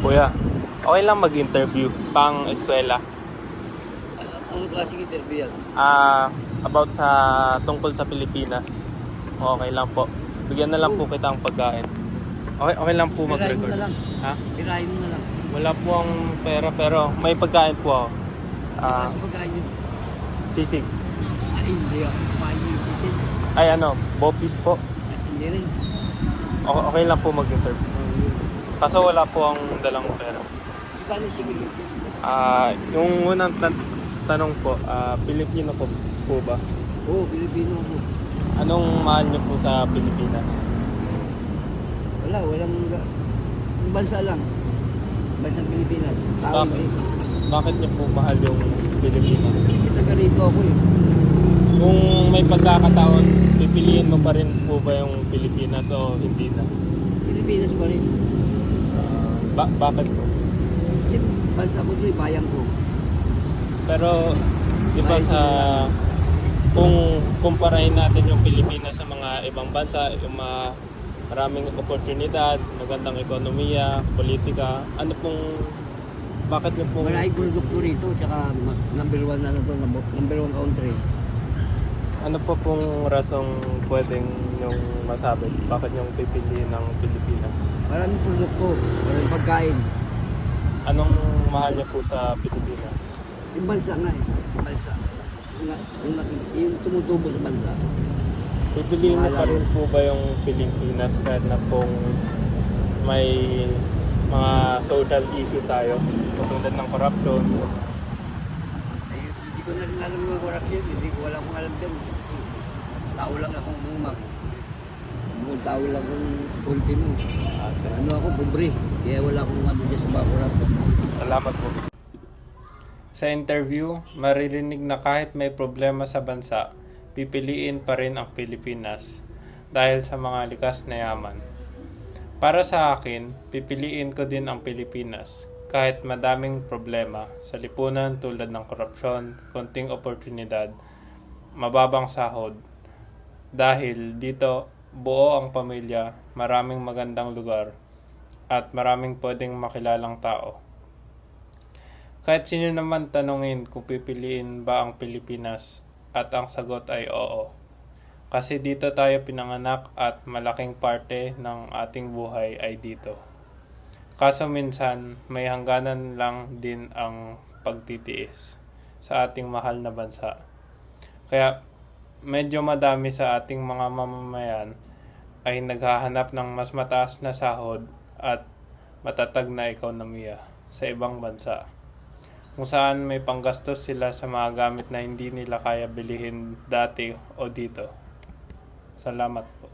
Kuya, okay lang mag-interview pang eskwela. Anong klaseng interview yan? About sa tungkol sa Pilipinas. Okay lang po. Bigyan na lang po kitang pagkain. Okay lang po Pirahin mo mag-record. na lang. Ha? Pirahin mo na lang. Wala po ang pera pero may pagkain po ako. Kasi pagkain yun. Sisig. Ay, hindi ako kumain yung sisid. Ay bopis po. Hindi rin. Okay lang po mag-interview. Kaso wala po ang dalang pera. Ikaw sige. Yung unang tanong po, Pilipino po ba? Oo, Pilipino ako. Anong mahal niyo po sa Pilipinas? Walang yung bansa lang. Bansang Pilipinas. Tao Bakit? rin. Bakit niyo po mahal yung Pilipinas? Taga rito ako eh. Kung may pagkakataon, pipiliin mo pa rin po ba yung Pilipinas o hindi na? Pilipinas pa rin. Bakit po? Kasi bansa ko ito eh, bayan ko. Pero, di ba sa... Kung kumparahin natin yung Pilipinas sa mga ibang bansa, yung maraming oportunidad, magandang ekonomiya, politika, ano pong... Bakit niyo po... Maraming produkto rito, tsaka number one na ito, number one country. Ano po pong rasong pwedeng yung masabi? Bakit yung pipiliin ng Pilipinas? Maraming produkto, maraming pagkain. Anong mahal niyo po sa Pilipinas? Yung bansa nga eh, bansa. Yung tumutubo sa bansa. Pipiliin niyo pa rin po ba yung Pilipinas kahit na pong may mga social issue tayo? Katulad ng corruption. Ay, hindi ko na rin alam yung corruption, hindi ko wala akong alam din. Tao lang akong umag. Tao lang akong ultimo. Ano ako, pobre. Kaya wala akong ano dyan sa mga corruption. Salamat po. Sa interview, maririnig na kahit may problema sa bansa, pipiliin pa rin ang Pilipinas dahil sa mga likas na yaman. Para sa akin, pipiliin ko din ang Pilipinas kahit madaming problema sa lipunan tulad ng korupsyon, konting oportunidad, mababang sahod. Dahil dito, buo ang pamilya, maraming magandang lugar, at maraming pwedeng makilalang tao. Kahit sino naman tanungin kung pipiliin ba ang Pilipinas at ang sagot ay oo. Kasi dito tayo pinanganak at malaking parte ng ating buhay ay dito. Kaso minsan may hangganan lang din ang pagtitiis sa ating mahal na bansa. Kaya medyo madami sa ating mga mamamayan ay naghahanap ng mas mataas na sahod at matatag na ekonomiya sa ibang bansa, kung saan may panggastos sila sa mga gamit na hindi nila kaya bilihin dati o dito. Salamat po.